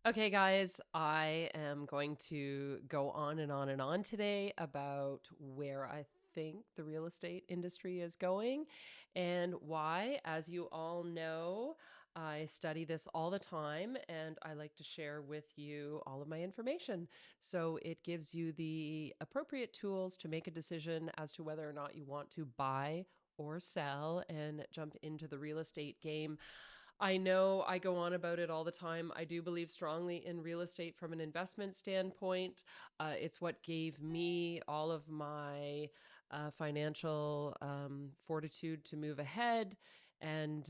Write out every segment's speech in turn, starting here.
Okay, guys, I am going to go on and on and on today about where I think the real estate industry is going and why. As you all know, I study this all the time and I like to share with you all of my information. So it gives you the appropriate tools to make a decision as to whether or not you want to buy or sell and jump into the real estate game. I know I go on about it all the time. I do believe strongly in real estate from an investment standpoint. It's what gave me all of my financial fortitude to move ahead. And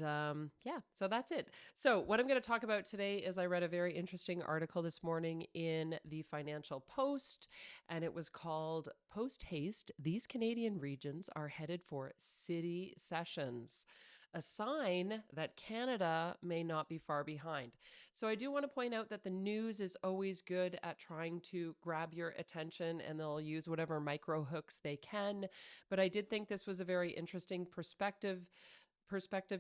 yeah, so that's it. So, what I'm going to talk about today is I read a very interesting article this morning in the Financial Post, and it was called Post Haste. These Canadian regions are headed for city sessions, a sign that Canada may not be far behind. So I do want to point out that the news is always good at trying to grab your attention and they'll use whatever micro hooks they can. But I did think this was a very interesting perspective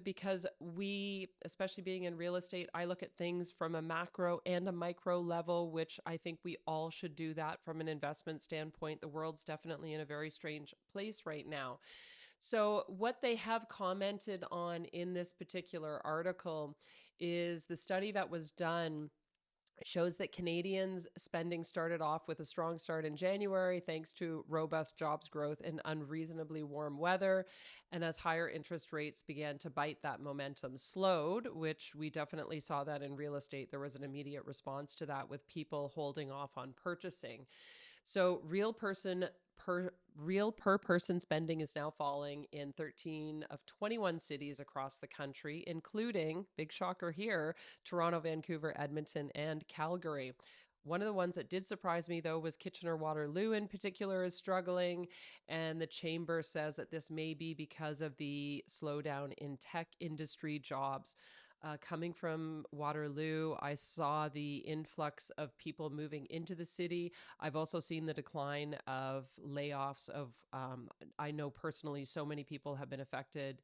because we, especially being in real estate, I look at things from a macro and a micro level, which I think we all should do that from an investment standpoint. The world's definitely in a very strange place right now. So, what they have commented on in this particular article is the study that was done shows that Canadians' spending started off with a strong start in January thanks to robust jobs growth and unreasonably warm weather. And as higher interest rates began to bite, that momentum slowed, which we definitely saw that in real estate. There was an immediate response to that with people holding off on purchasing. So real per person spending is now falling in 13 of 21 cities across the country, including, big shocker here, Toronto, Vancouver, Edmonton, and Calgary. One of the ones that did surprise me, though, was Kitchener-Waterloo in particular is struggling. And the chamber says that this may be because of the slowdown in tech industry jobs. Coming from Waterloo, I saw the influx of people moving into the city. I've also seen the decline of layoffs I know personally so many people have been affected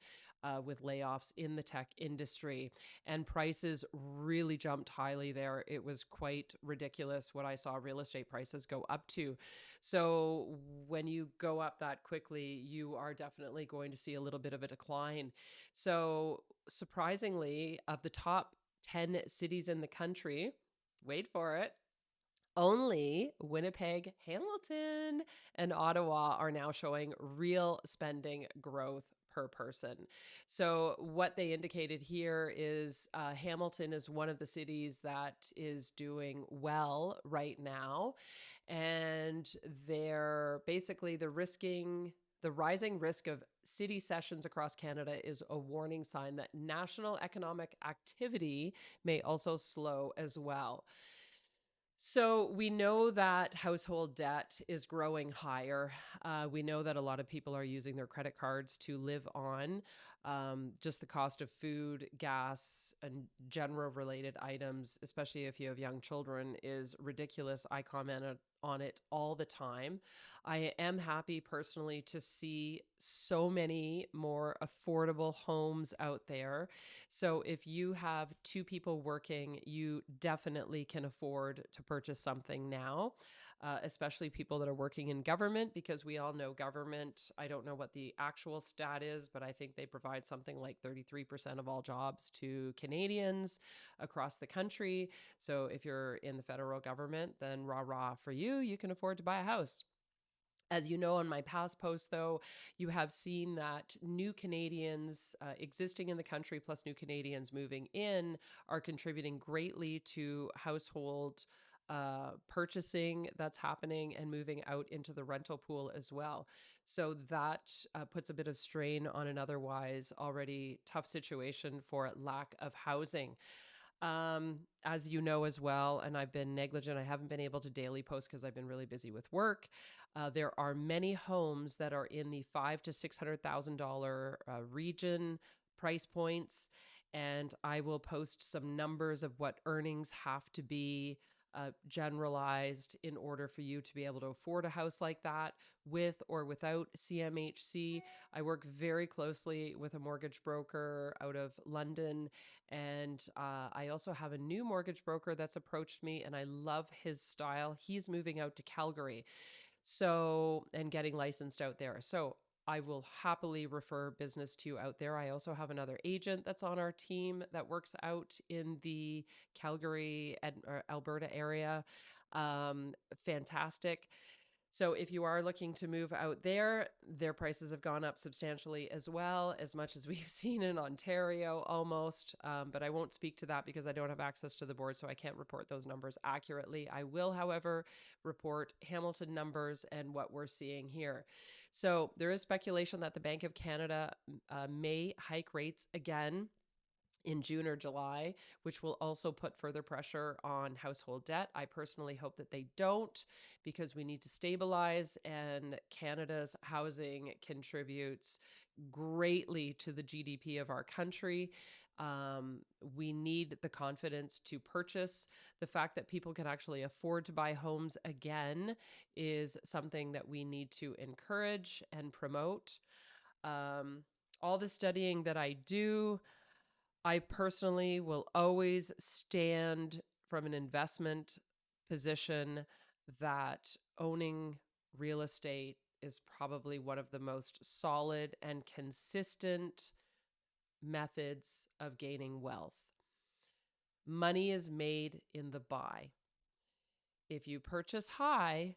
with layoffs in the tech industry, and prices really jumped highly there. It was quite ridiculous what I saw real estate prices go up to. So when you go up that quickly, you are definitely going to see a little bit of a decline. So surprisingly, of the top 10 cities in the country, wait for it, only Winnipeg, Hamilton, and Ottawa are now showing real spending growth per person. So, what they indicated here is Hamilton is one of the cities that is doing well right now. And they're basically the rising risk of city sessions across Canada is a warning sign that national economic activity may also slow as well. So we know that household debt is growing higher. We know that a lot of people are using their credit cards to live on. Just the cost of food, gas, and general related items, especially if you have young children, is ridiculous. I commented on it all the time. I am happy personally to see so many more affordable homes out there. So if you have two people working, you definitely can afford to purchase something now, especially people that are working in government, because we all know government. I don't know what the actual stat is, but I think they provide something like 33% of all jobs to Canadians across the country. So if you're in the federal government, then rah rah for you, you can afford to buy a house. As you know, on my past posts, though, you have seen that new Canadians existing in the country plus new Canadians moving in are contributing greatly to household purchasing that's happening and moving out into the rental pool as well. So that puts a bit of strain on an otherwise already tough situation for lack of housing. As you know as well, and I've been negligent, I haven't been able to daily post because I've been really busy with work. There are many homes that are in the five to $600,000 region price points, and I will post some numbers of what earnings have to be generalized in order for you to be able to afford a house like that with or without CMHC. I work very closely with a mortgage broker out of London, and I also have a new mortgage broker that's approached me, and I love his style. He's moving out to Calgary, so, and getting licensed out there. So, I will happily refer business to you out there. I also have another agent that's on our team that works out in the Calgary or Alberta area. Fantastic. So if you are looking to move out there, their prices have gone up substantially as well, as much as we've seen in Ontario almost. But I won't speak to that because I don't have access to the board, so I can't report those numbers accurately. I will, however, report Hamilton numbers and what we're seeing here. So there is speculation that the Bank of Canada may hike rates again in June or July, which will also put further pressure on household debt. I personally hope that they don't, because we need to stabilize, and Canada's housing contributes greatly to the GDP of our country. We need the confidence to purchase. The fact that people can actually afford to buy homes again is something that we need to encourage and promote. All the studying that I do, I personally will always stand from an investment position that owning real estate is probably one of the most solid and consistent methods of gaining wealth. Money is made in the buy. If you purchase high,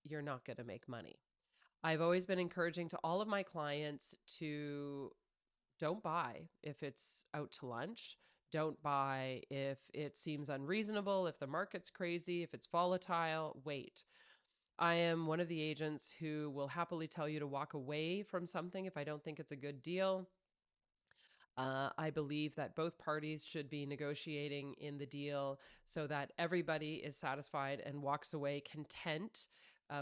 you're not going to make money. I've always been encouraging to all of my clients to don't buy if it's out to lunch. Don't buy if it seems unreasonable, if the market's crazy, if it's volatile. Wait. I am one of the agents who will happily tell you to walk away from something if I don't think it's a good deal. I believe that both parties should be negotiating in the deal so that everybody is satisfied and walks away content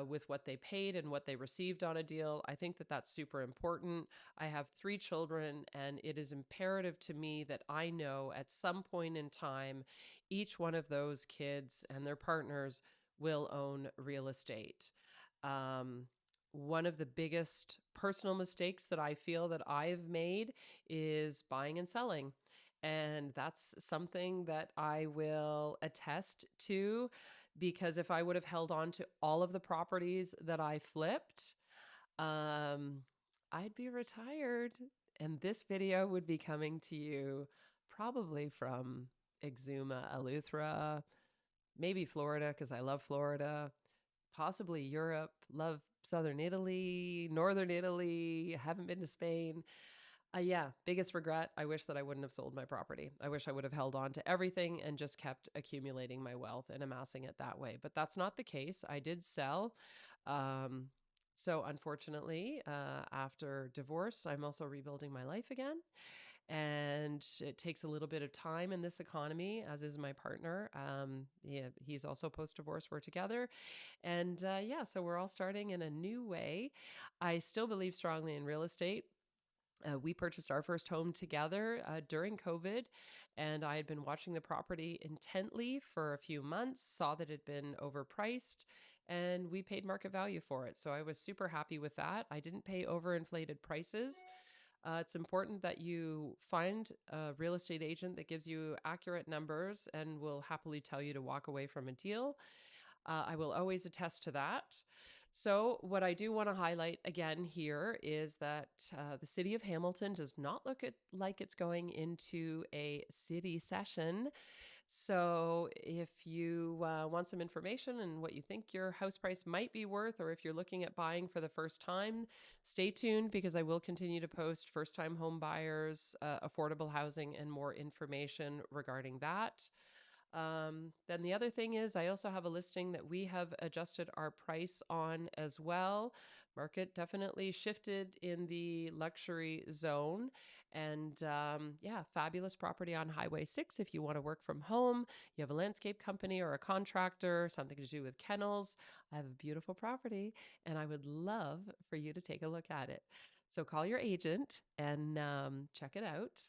with what they paid and what they received on a deal. I think that that's super important. I have 3 children, and it is imperative to me that I know at some point in time, each one of those kids and their partners will own real estate. Um, One of the biggest personal mistakes that I feel that I've made is buying and selling. And that's something that I will attest to, because if I would have held on to all of the properties that I flipped, um, I'd be retired. And this video would be coming to you probably from Exuma, Eleuthera, maybe Florida, because I love Florida, possibly Europe, love Southern Italy, Northern Italy, haven't been to Spain. Yeah, biggest regret. I wish that I wouldn't have sold my property. I wish I would have held on to everything and just kept accumulating my wealth and amassing it that way. But that's not the case. I did sell. Um, so unfortunately, after divorce, I'm also rebuilding my life again. And it takes a little bit of time in this economy, as is my partner. Yeah, he's also post-divorce. We're together. And yeah, so we're all starting in a new way. I still believe strongly in real estate. We purchased our first home together during COVID, and I had been watching the property intently for a few months, saw that it had been overpriced, and we paid market value for it. So I was super happy with that. I didn't pay overinflated prices. It's important that you find a real estate agent that gives you accurate numbers and will happily tell you to walk away from a deal. I will always attest to that. So, what I do want to highlight again here is that the city of Hamilton does not look like it's going into a city session. So, if you want some information and what you think your house price might be worth, or if you're looking at buying for the first time, stay tuned, because I will continue to post first time home buyers, affordable housing, and more information regarding that. Then the other thing is, I also have a listing that we have adjusted our price on as well. Market definitely shifted in the luxury zone. And yeah, fabulous property on Highway 6 if you want to work from home. You have a landscape company or a contractor, something to do with kennels. I have a beautiful property, and I would love for you to take a look at it. So call your agent and check it out.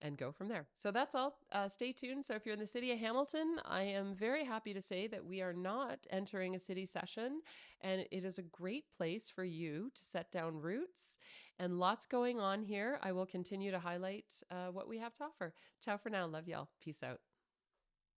and go from there. So that's all. Stay tuned. So if you're in the city of Hamilton, I am very happy to say that we are not entering a city session, and it is a great place for you to set down roots, and lots going on here. I will continue to highlight what we have to offer. Ciao for now. Love y'all. Peace out.